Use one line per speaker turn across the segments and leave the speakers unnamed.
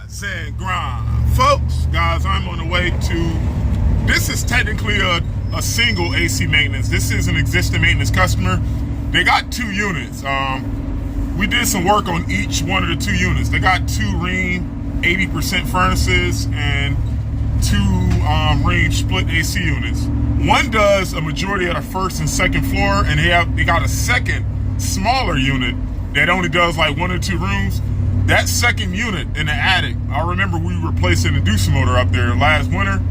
Rise and grind. Folks, guys, I'm on the way to, this is technically a single AC maintenance. This is an existing maintenance customer. They got 2 units. We did some work on each one of the 2 units. They got 2 Rheem 80% furnaces and 2 Rheem split AC units. One does a majority of the first and second floor, and they got a second smaller unit that only does like 1 or 2 rooms. That second unit in the attic, I remember we replaced an inducer motor up there last winter,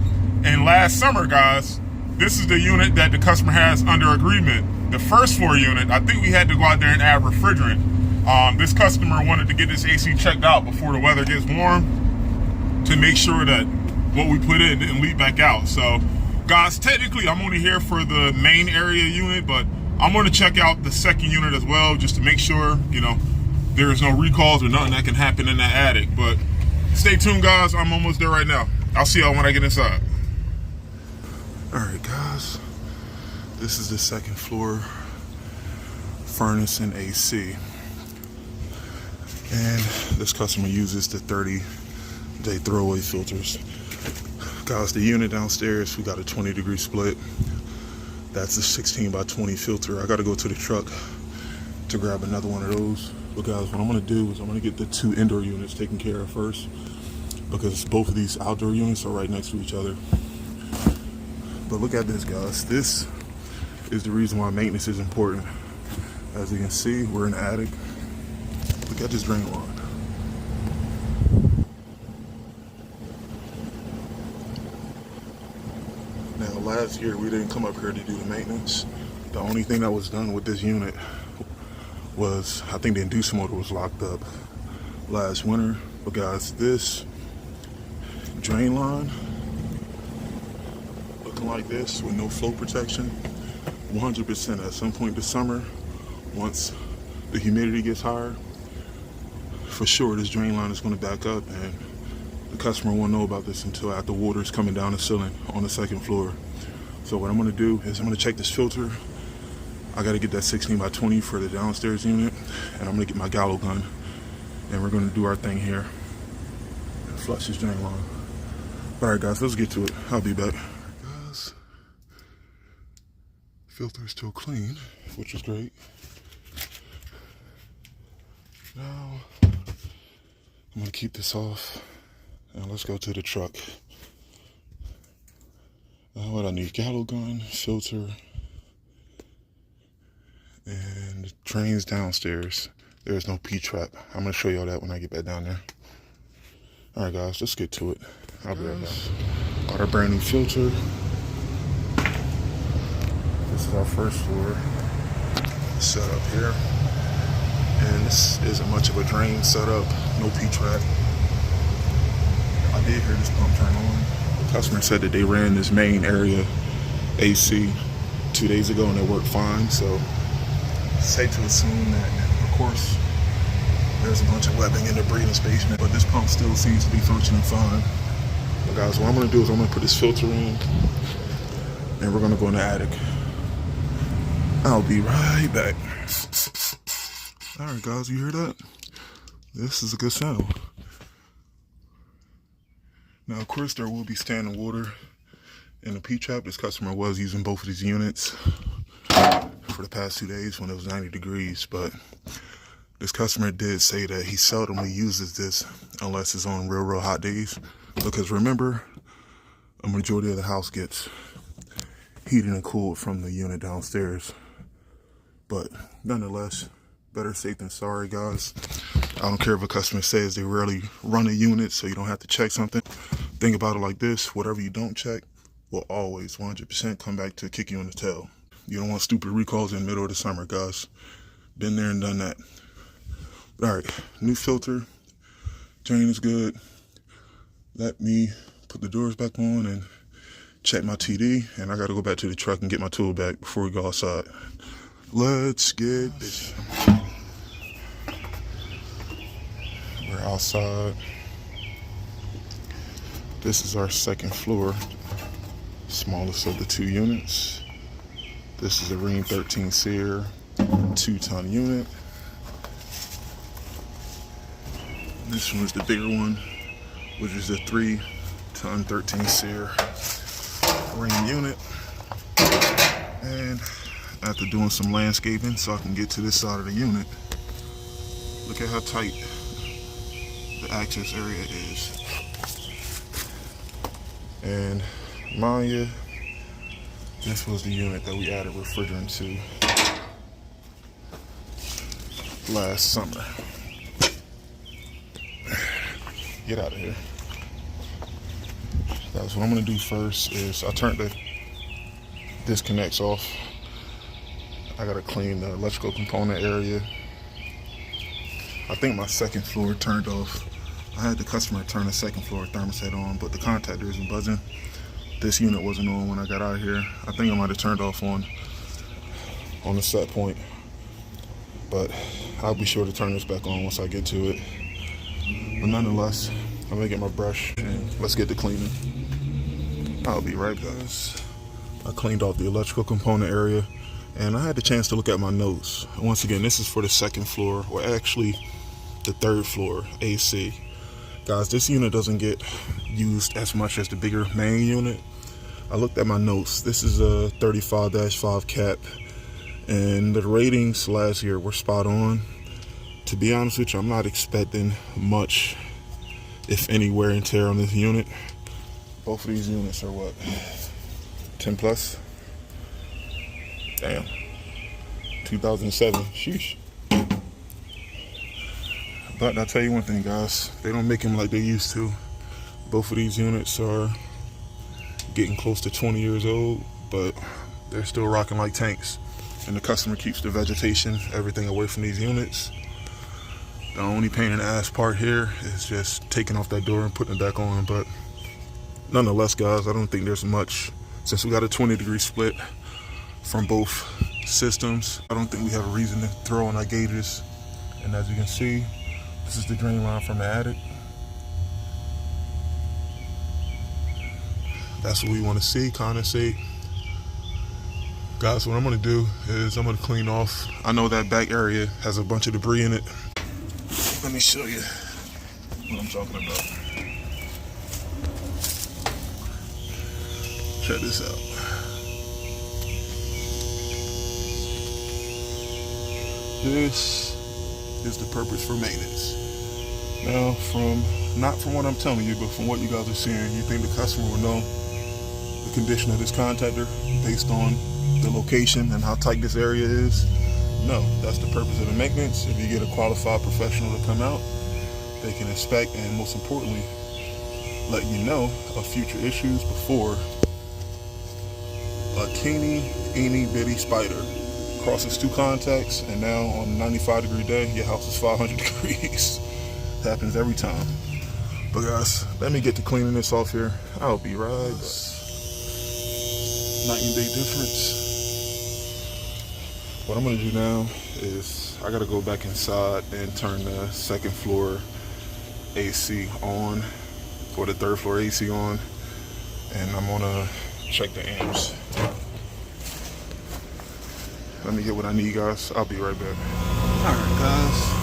and last summer, guys, this is the unit that the customer has under agreement. The first floor unit, I think we had to go out there and add refrigerant. This customer wanted to get this AC checked out before the weather gets warm to make sure that what we put in didn't leak back out. So, guys, technically I'm only here for the main area unit, but I'm going to check out the second unit as well just to make sure, you know, there is no recalls or nothing that can happen in that attic. But stay tuned, guys. I'm almost there right now. I'll see y'all when I get inside. All right, guys. This is the second floor furnace and AC. And this customer uses the 30-day throwaway filters. Guys, the unit downstairs, we got a 20-degree split. That's a 16 by 20 filter. I got to go to the truck to grab another one of those. But guys, what I'm going to do is I'm going to get the 2 indoor units taken care of first, because both of these outdoor units are right next to each other. But look at this, guys. This is the reason why maintenance is important. As you can see, we're in the attic. Look at this drain line. Now, last year we didn't come up here to do the maintenance. The only thing that was done with this unit was, I think the inducer motor was locked up last winter. But guys, this drain line looking like this with no flow protection, 100% at some point this summer, once the humidity gets higher, for sure this drain line is going to back up, and the customer won't know about this until after water is coming down the ceiling on the second floor. So what I'm going to do is I'm going to check this filter. I got to get that 16 by 20 for the downstairs unit, and I'm going to get my gallo gun, and we're going to do our thing here and flush this drain line. All right, guys, let's get to it. I'll be back. All right, guys, filter is still clean, which is great. Now I'm going to keep this off, and let's go to the truck. What I need: gallo gun, filter, and drains downstairs. There's no P-trap. I'm gonna show y'all that when I get back down there. All right, guys, let's get to it. I'll be right back. Got our brand new filter. This is our first floor setup here, and this isn't much of a drain setup. No P-trap. I did hear this pump turn on. The customer said that they ran this main area AC 2 days ago and it worked fine. So safe to assume that, of course, there's a bunch of webbing in the breathing space, but this pump still seems to be functioning fine. But guys, what I'm gonna do is I'm gonna put this filter in, and we're gonna go in the attic. I'll be right back. All right, guys, you hear that? This is a good sound. Now, of course, there will be standing water in the P-trap. This customer was using both of these units for the past 2 days when it was 90 degrees, but this customer did say that he seldomly uses this unless it's on real hot days, because remember, a majority of the house gets heated and cooled from the unit downstairs. But nonetheless, better safe than sorry, guys. I don't care if a customer says they rarely run a unit so you don't have to check something. Think about it like this: whatever you don't check will always 100% come back to kick you in the tail. You don't want stupid recalls in the middle of the summer, guys. Been there and done that. All right, new filter. Drain is good. Let me put the doors back on and check my TD. And I got to go back to the truck and get my tool back before we go outside. Let's get this. We're outside. This is our second floor, smallest of the 2 units. This is a Rheem 13 SEER 2-ton unit. This one is the bigger one. which is a 3-ton 13 SEER Rheem unit. And after doing some landscaping so I can get to this side of the unit, look at how tight the access area is. And mind you, this was the unit that we added refrigerant to last summer. Get out of here. Guys, what I'm gonna do first is I turned the disconnects off. I gotta clean the electrical component area. I think my second floor turned off. I had the customer turn the second floor thermostat on, but the contactor isn't buzzing. This unit wasn't on when I got out of here. I think I might have turned off on the set point, but I'll be sure to turn this back on once I get to it. But nonetheless, I'm gonna get my brush and let's get to cleaning. I'll be right back. I cleaned off the electrical component area and I had the chance to look at my notes. Once again, this is for the second floor, or actually the third floor AC. Guys, this unit doesn't get used as much as the bigger main unit. I looked at my notes. This is a 35-5 cap, and the ratings last year were spot on. To be honest with you, I'm not expecting much, if any, wear and tear on this unit. Both of these units are what, 10 plus? Damn, 2007, sheesh. But I'll tell you one thing, guys, they don't make them like they used to. Both of these units are getting close to 20 years old, but they're still rocking like tanks. And the customer keeps the vegetation, everything away from these units. The only pain in the ass part here is just taking off that door and putting it back on. But nonetheless, guys, I don't think there's much. Since we got a 20-degree split from both systems, I don't think we have a reason to throw on our gauges. And as you can see, this is the drain line from the attic. That's what we want to see, condensate. Guys, what I'm gonna do is I'm gonna clean off. I know that back area has a bunch of debris in it. Let me show you what I'm talking about. Check this out. This is the purpose for maintenance. Now, not from what I'm telling you, but from what you guys are seeing, you think the customer will know the condition of this contactor based on the location and how tight this area is? No, that's the purpose of the maintenance. If you get a qualified professional to come out, they can inspect and most importantly, let you know of future issues before a teeny bitty spider crosses two contacts, and now on a 95-degree day, your house is 500 degrees. It happens every time. But guys, let me get to cleaning this off here. I'll be right back. Night and day difference. What I'm gonna do now is I gotta go back inside and turn the second floor AC on, or the third floor AC on, and I'm gonna check the amps. Let me get what I need, guys. I'll be right back. All right, guys.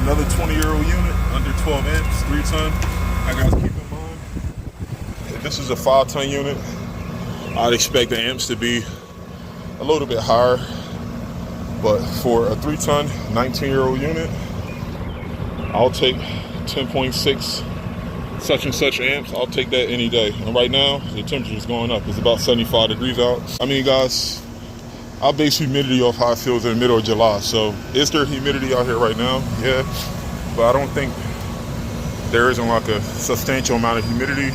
Another 20-year-old unit, under 12 amps, 3-ton. I gotta keep in mind, if this is a 5-ton unit, I'd expect the amps to be a little bit higher. But for a 3-ton, 19-year-old unit, I'll take 10.6 such and such amps. I'll take that any day. And right now, the temperature is going up. It's about 75 degrees out. I mean, guys, I'll base humidity off how it feels in the middle of July. So is there humidity out here right now? Yeah, but I don't think there isn't like a substantial amount of humidity,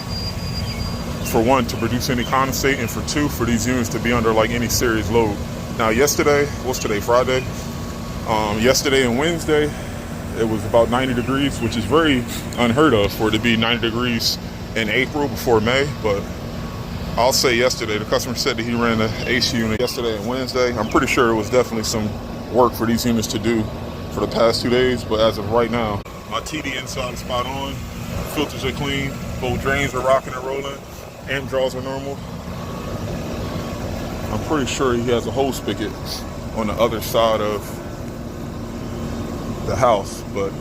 for one, to produce any condensate, and for two, for these units to be under like any serious load. Now yesterday, what's today, Friday? Yesterday and Wednesday, it was about 90 degrees, which is very unheard of for it to be 90 degrees in April before May. But I'll say yesterday, the customer said that he ran the AC unit yesterday and Wednesday. I'm pretty sure it was definitely some work for these units to do for the past 2 days. But as of right now, my TD inside is spot on. Filters are clean. Both drains are rocking and rolling. Amp draws are normal. I'm pretty sure he has a hose spigot on the other side of the house, but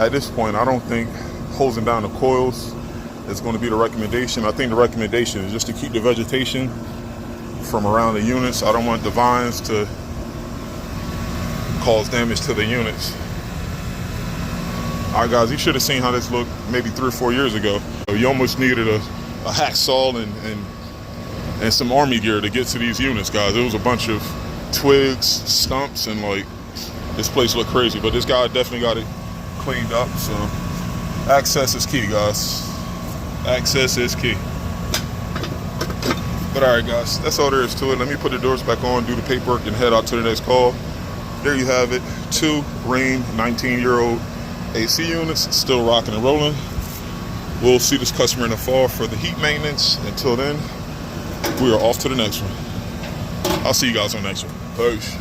at this point, I don't think hosing down the coils is going to be the recommendation. I think the recommendation is just to keep the vegetation from around the units. I don't want the vines to cause damage to the units. All right, guys, you should have seen how this looked maybe 3 or 4 years ago. You almost needed a hacksaw and some army gear to get to these units, guys. It was a bunch of twigs, stumps, and like, this place looked crazy, but this guy definitely got it cleaned up. So access is key, guys. Access is key. But all right, guys, that's all there is to it. Let me put the doors back on, do the paperwork, and head out to the next call. There you have it. 2 Rheem 19-year-old AC units, still rocking and rolling. We'll see this customer in the fall for the heat maintenance. Until then, we are off to the next one. I'll see you guys on the next one. Peace.